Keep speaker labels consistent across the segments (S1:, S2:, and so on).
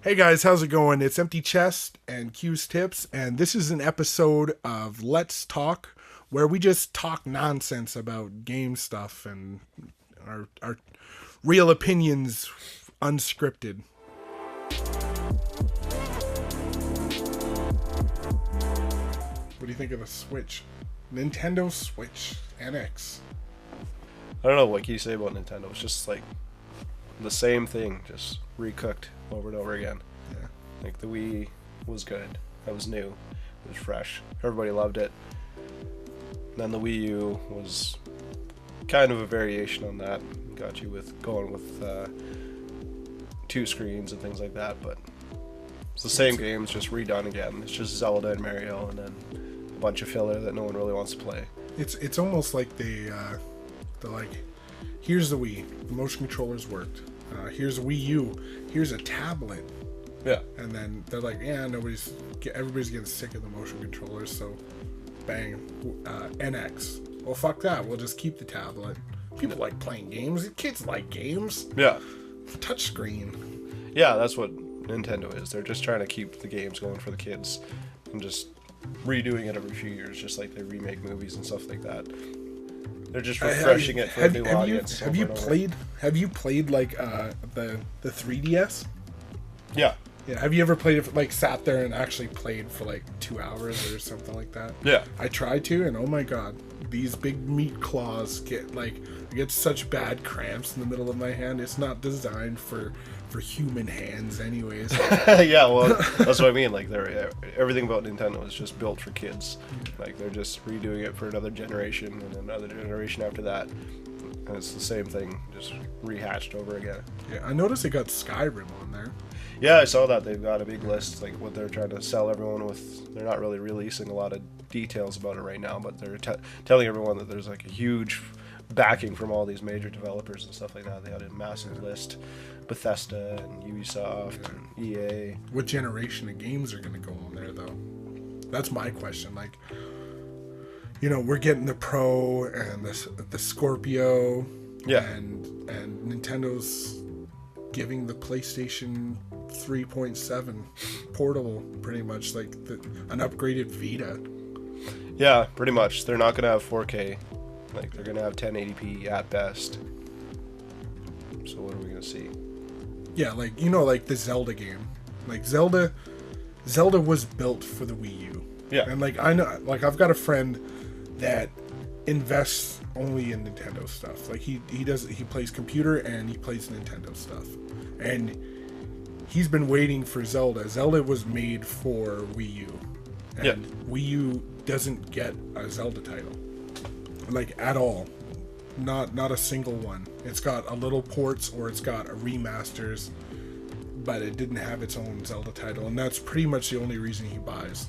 S1: Hey guys, how's it going? It's Empty Chest and Q's Tips, and this is an episode of Let's Talk, where we just talk nonsense about game stuff and our real opinions unscripted. What do you think of the Switch? Nintendo Switch NX.
S2: I don't know what can you say about Nintendo. It's just like the same thing, just recooked over and over again.
S1: Yeah.
S2: Like the Wii was good. That was new. It was fresh. Everybody loved it. And then the Wii U was kind of a variation on that. Got you with going with two screens and things like that, but it's the same games just redone again. It's just Zelda and Mario and then a bunch of filler that no one really wants to play.
S1: It's almost like they're like, here's the Wii, the motion controllers worked. Here's a Wii U, here's a tablet.
S2: Yeah.
S1: And then they're like, yeah, everybody's getting sick of the motion controllers, so bang, NX. Well, fuck that. We'll just keep the tablet. People like playing games. Kids like games.
S2: Yeah.
S1: Touchscreen.
S2: Yeah, that's what Nintendo is. They're just trying to keep the games going for the kids and just redoing it every few years, just like they remake movies and stuff like that. They're just refreshing it for a new audience.
S1: Have you played like the 3DS?
S2: Yeah.
S1: Yeah. Have you ever played it? Like sat there and actually played for like 2 hours or something like that?
S2: Yeah.
S1: I tried to, and oh my god, these big meat claws I get such bad cramps in the middle of my hand. It's not designed for human hands, anyways.
S2: Yeah, well, that's what I mean. Like, everything about Nintendo is just built for kids. Like, they're just redoing it for another generation and another generation after that. And it's the same thing, just rehashed over again.
S1: Yeah, I noticed they got Skyrim on there.
S2: Yeah, I saw that. They've got a big list, like what they're trying to sell everyone with. They're not really releasing a lot of details about it right now, but they're telling everyone that there's like a huge backing from all these major developers and stuff like that. They had a massive list. Bethesda and Ubisoft and EA.
S1: What generation of games are going to go on there, though? That's my question. Like, you know, we're getting the Pro and the Scorpio.
S2: Yeah.
S1: And Nintendo's giving the PlayStation 3.7 portable, pretty much, like an upgraded Vita.
S2: Yeah, pretty much. They're not going to have 4K. Like, they're going to have 1080p at best. So what are we going to see?
S1: Yeah, like, you know, like the Zelda game. Like, Zelda was built for the Wii U.
S2: Yeah.
S1: And, like, I know, like, I've got a friend that invests only in Nintendo stuff. Like, he plays computer and he plays Nintendo stuff. And he's been waiting for Zelda. Zelda was made for Wii U. And
S2: yeah.
S1: Wii U doesn't get a Zelda title. Like, at all. Not a single one. It's got a little ports or it's got a remasters, but it didn't have its own Zelda title, and that's pretty much the only reason he buys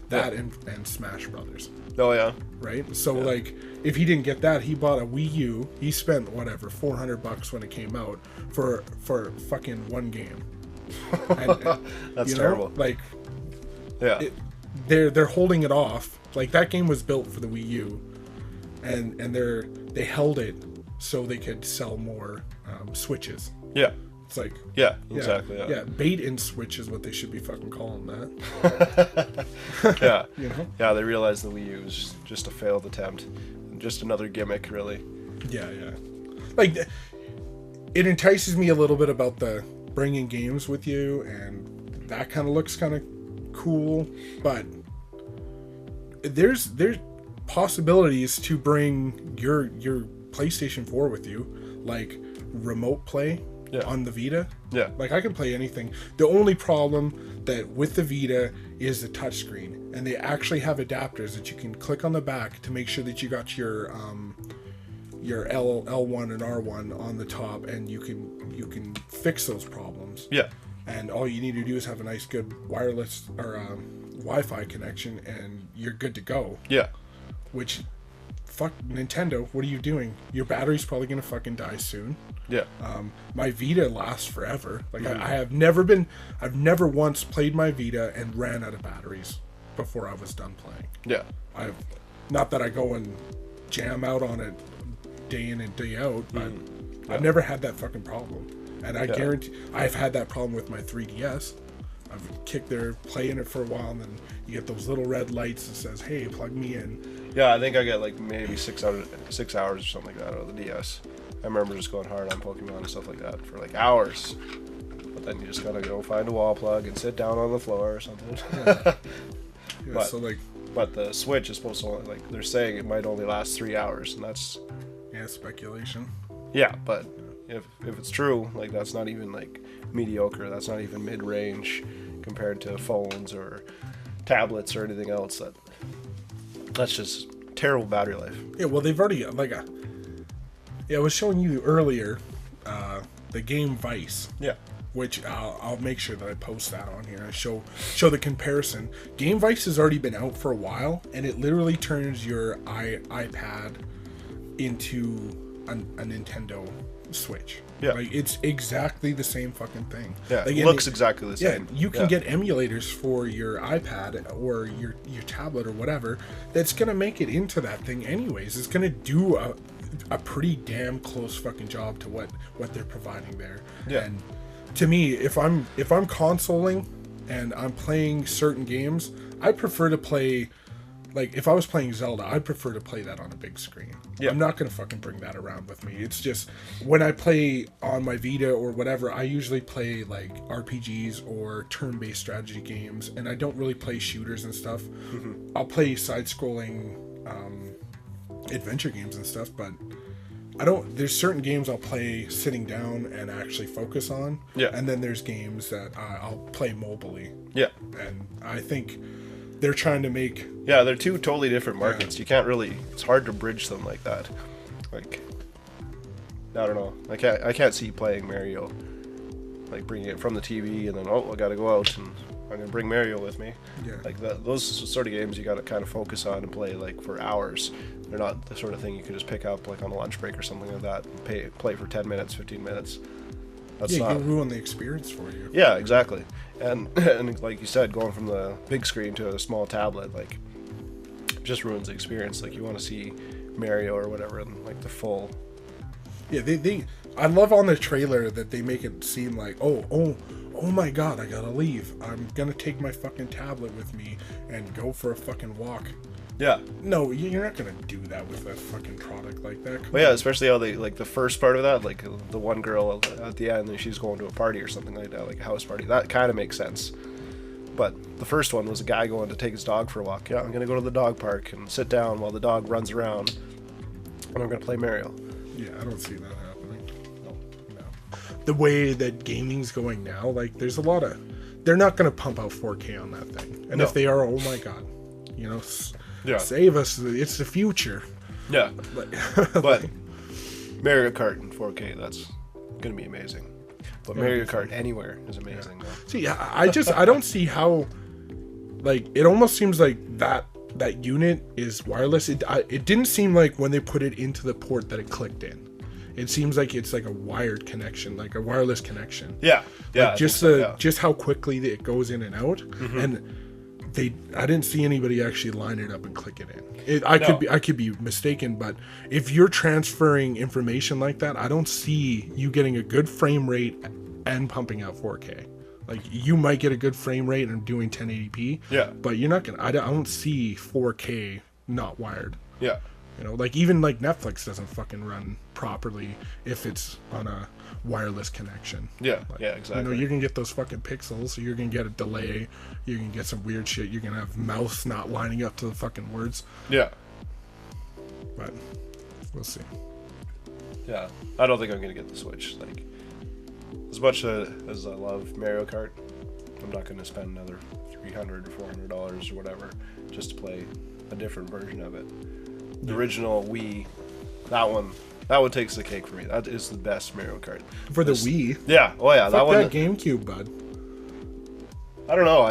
S1: that and Smash Brothers.
S2: Oh yeah.
S1: Right. So like, if he didn't get that, he bought a Wii U. He spent whatever $400 when it came out for fucking one game. And,
S2: that's terrible.
S1: Like,
S2: yeah,
S1: they're holding it off. Like, that game was built for the Wii U. And they held it so they could sell more Switches.
S2: Yeah.
S1: It's like...
S2: Yeah, exactly.
S1: Yeah, bait and switch is what they should be fucking calling that.
S2: Yeah.
S1: You know?
S2: Yeah, they realized the Wii U was just a failed attempt. Just another gimmick, really.
S1: Yeah. Like, it entices me a little bit about the bringing games with you, and that kind of looks kind of cool, but there's possibilities to bring your PlayStation 4 with you, like remote play on the Vita.
S2: Yeah.
S1: Like, I can play anything. The only problem that with the Vita is the touchscreen, and they actually have adapters that you can click on the back to make sure that you got your L1 and R1 on the top, and you can fix those problems.
S2: Yeah.
S1: And all you need to do is have a nice good wireless or Wi-Fi connection, and you're good to go.
S2: Yeah.
S1: Which, fuck Nintendo, what are you doing? Your battery's probably gonna fucking die soon.
S2: Yeah.
S1: My Vita lasts forever. Like, I've never once played my Vita and ran out of batteries before I was done playing.
S2: Yeah.
S1: Not that I go and jam out on it day in and day out, but I've never had that fucking problem. And I guarantee I've had that problem with my 3DS. I've kicked there, playing it for a while, and then you get those little red lights that says, "Hey, plug me in."
S2: Yeah, I think I get like maybe 6 hours or something like that out of the DS. I remember just going hard on Pokemon and stuff like that for like hours. But then you just gotta go find a wall plug and sit down on the floor or something.
S1: Yeah.
S2: But,
S1: so like,
S2: but the Switch is supposed to only, like, they're saying it might only last 3 hours, and that's
S1: speculation.
S2: yeah. But if it's true, like, that's not even like mediocre. That's not even mid-range compared to phones or tablets or anything else. That's just terrible battery life.
S1: Yeah, well, they've already I was showing you earlier the game Vice.
S2: Yeah.
S1: Which I'll make sure that I post that on here. I show the comparison. Game Vice has already been out for a while, and it literally turns your iPad into a Nintendo Switch.
S2: Yeah.
S1: Like, it's exactly the same fucking thing.
S2: Yeah,
S1: like,
S2: it looks exactly the same.
S1: Yeah, you can get emulators for your iPad or your tablet or whatever that's going to make it into that thing anyways. It's going to do a pretty damn close fucking job to what they're providing there.
S2: Yeah.
S1: And to me, if I'm consoling and I'm playing certain games, I prefer to play, like, if I was playing Zelda, I'd prefer to play that on a big screen.
S2: Yeah.
S1: I'm not going to fucking bring that around with me. It's just, when I play on my Vita or whatever, I usually play, like, RPGs or turn-based strategy games, and I don't really play shooters and stuff. Mm-hmm. I'll play side-scrolling adventure games and stuff, but there's certain games I'll play sitting down and actually focus on.
S2: Yeah.
S1: And then there's games that I'll play mobily.
S2: Yeah.
S1: And I think they're trying to make...
S2: Yeah, they're two totally different markets. Yeah. You can't really... It's hard to bridge them like that. Like, I don't know. I can't see playing Mario. Like, bringing it from the TV and then, I gotta go out and I'm gonna bring Mario with me. Yeah. Like, those sort of games you gotta kind of focus on and play, like, for hours. They're not the sort of thing you can just pick up, like, on a lunch break or something like that and play for 10 minutes, 15 minutes.
S1: That's not... you can ruin the experience for you.
S2: Yeah, exactly. And like you said, going from the big screen to a small tablet, like, just ruins the experience. Like, you want to see Mario or whatever in, like, the full...
S1: Yeah, I love on the trailer that they make it seem like, oh my god, I gotta leave. I'm gonna take my fucking tablet with me and go for a fucking walk.
S2: Yeah.
S1: No, you're not gonna do that with a fucking product like that.
S2: Well, yeah, especially how they, like, the first part of that, like, the one girl at the end, she's going to a party or something like that, like a house party. That kind of makes sense. But the first one was a guy going to take his dog for a walk. Yeah, I'm gonna go to the dog park and sit down while the dog runs around, and I'm gonna play Mario.
S1: Yeah, I don't see that happening. No. The way that gaming's going now, like, there's a lot of... They're not gonna pump out 4K on that thing. And if they are, oh my god. You know... Yeah. Save us, it's the future.
S2: Yeah. But Mario Kart in 4K, that's going to be amazing. But Mario Kart anywhere is amazing.
S1: Yeah. See, I don't see how, like, it almost seems like that unit is wireless. It didn't seem like when they put it into the port that it clicked in. It seems like it's like a wired connection, like a wireless connection.
S2: Yeah. Yeah.
S1: Like just how quickly it goes in and out. Mm-hmm. And I didn't see anybody actually line it up and click it in. I could be mistaken, but if you're transferring information like that, I don't see you getting a good frame rate and pumping out 4K. Like, you might get a good frame rate and doing 1080p.
S2: Yeah.
S1: But you're not gonna. I don't see 4K not wired.
S2: Yeah.
S1: You know, like, even like Netflix doesn't fucking run properly if it's on a wireless connection.
S2: Yeah,
S1: like,
S2: yeah, exactly.
S1: You know, you're gonna get those fucking pixels, so you're gonna get a delay. You're gonna get some weird shit. You're gonna have mouse not lining up to the fucking words.
S2: Yeah.
S1: But we'll see.
S2: Yeah, I don't think I'm gonna get the Switch. Like, as much as I love Mario Kart, I'm not gonna spend another $300 or $400 or whatever just to play a different version of it. The original Wii, that one takes the cake for me. That is the best Mario Kart.
S1: For the Wii?
S2: Yeah. Oh yeah,
S1: that one. That GameCube, bud.
S2: I don't know.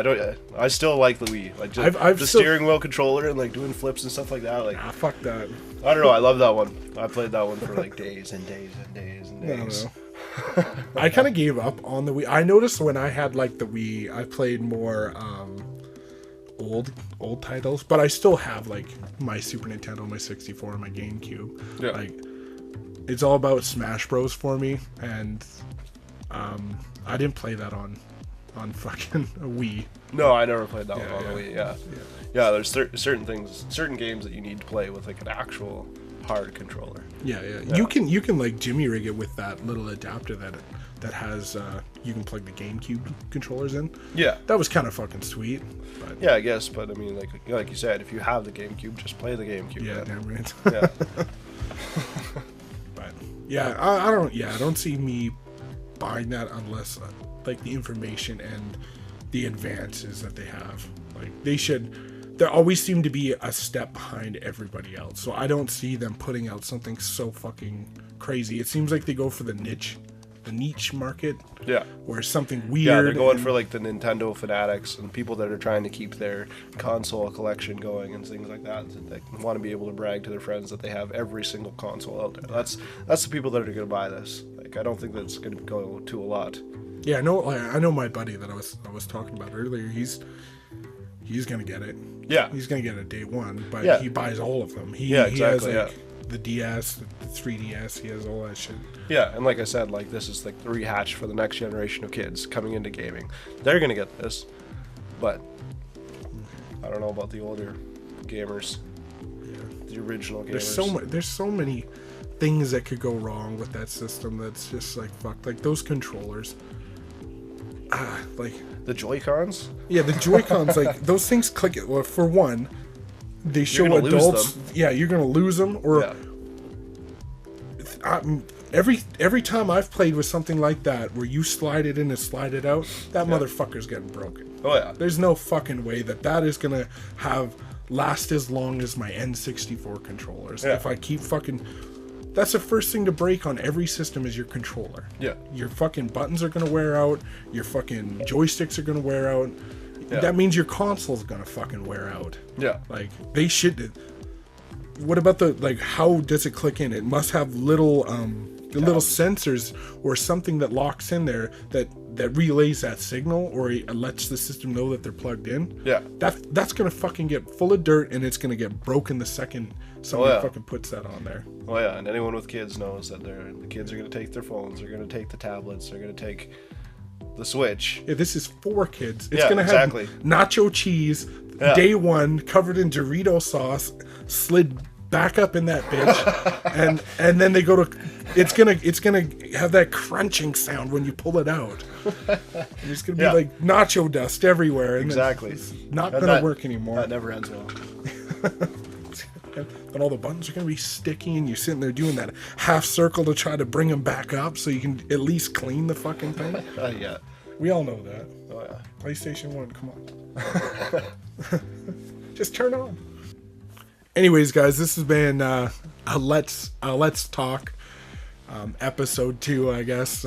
S2: I still like the Wii. Like, just the steering wheel controller and, like, doing flips and stuff like that. Like,
S1: fuck that.
S2: I don't know. I love that one. I played that one for like days and days and days and days.
S1: I don't know. I kind of gave up on the Wii. I noticed when I had, like, the Wii, I played more old titles, but I still have, like, my Super Nintendo, my 64, my GameCube.
S2: Yeah.
S1: Like, it's all about Smash Bros for me, and I didn't play that on fucking a Wii.
S2: No, I never played that one on
S1: yeah.
S2: the Wii. Yeah. There's certain things, certain games that you need to play with like an actual hard controller.
S1: Yeah. You can like jimmy rig it with that little adapter that has you can plug the GameCube controllers in.
S2: Yeah,
S1: that was kind of fucking sweet. But
S2: yeah, I guess. But I mean, like you said, if you have the GameCube, just play the GameCube.
S1: Yeah, damn right.
S2: Yeah.
S1: But yeah, I don't see me buying that unless like the information and the advances that they have. Like they always seem to be a step behind everybody else. So I don't see them putting out something so fucking crazy. It seems like they go for the niche market.
S2: Yeah.
S1: Where something weird.
S2: Yeah, they're going for like the Nintendo fanatics and people that are trying to keep their console collection going and things like that. They want to be able to brag to their friends that they have every single console out there. That's the people that are going to buy this. Like, I don't think that's going to go to a lot.
S1: Yeah, I know my buddy that I was talking about earlier. He's gonna get it.
S2: Yeah,
S1: he's gonna get it day one, but
S2: yeah.
S1: He buys all of them. He
S2: exactly.
S1: has the DS, the 3DS. He has all that shit.
S2: Yeah, and like I said, like this is like the rehatch for the next generation of kids coming into gaming. They're gonna get this, but I don't know about the older gamers. Yeah, the original gamers.
S1: There's so many things that could go wrong with that system. That's just like fuck. Like those controllers. Like
S2: the Joy-Cons?
S1: Yeah, the Joy-Cons, like those things click it. Well, for one, they show adults. Yeah, you're gonna lose them. Or every time I've played with something like that, where you slide it in and slide it out, that motherfucker's getting broken.
S2: Oh yeah.
S1: There's no fucking way that is gonna last as long as my N64 controllers.
S2: Yeah.
S1: If I keep fucking. That's the first thing to break on every system is your controller.
S2: Yeah.
S1: Your fucking buttons are going to wear out. Your fucking joysticks are going to wear out. Yeah. That means your console's going to fucking wear out.
S2: Yeah.
S1: Like, they should... What about how does it click in? It must have little sensors or something that locks in there that relays that signal or it lets the system know that they're plugged in.
S2: Yeah.
S1: That's going to fucking get full of dirt and it's going to get broken the second somebody fucking puts that on there.
S2: Oh yeah, and anyone with kids knows that the kids are going to take their phones, they're going to take the tablets, they're going to take the Switch.
S1: Yeah, this is for kids. It's going to have nacho cheese, day one, covered in Dorito sauce, slid back up in that bitch, and then they go to. It's gonna have that crunching sound when you pull it out. There's gonna be like nacho dust everywhere. And
S2: exactly.
S1: It's not gonna work anymore.
S2: That never ends well.
S1: And all the buttons are going to be sticky, and you're sitting there doing that half circle to try to bring them back up so you can at least clean the fucking thing.
S2: Yeah.
S1: We all know that.
S2: Oh, yeah.
S1: PlayStation 1, come on. Just turn on. Anyways, guys, this has been a Let's Talk episode 2, I guess.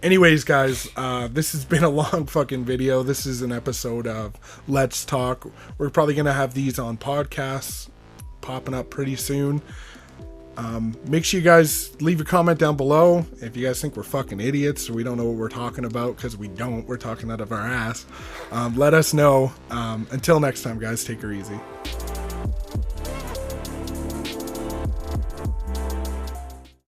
S1: Anyways, guys, this has been a long fucking video. This is an episode of Let's Talk. We're probably going to have these on podcasts popping up pretty soon. Make sure you guys leave a comment down below if you guys think we're fucking idiots or we don't know what we're talking about, because we don't. We're talking out of our ass. Let us know. Until next time, guys, take her easy.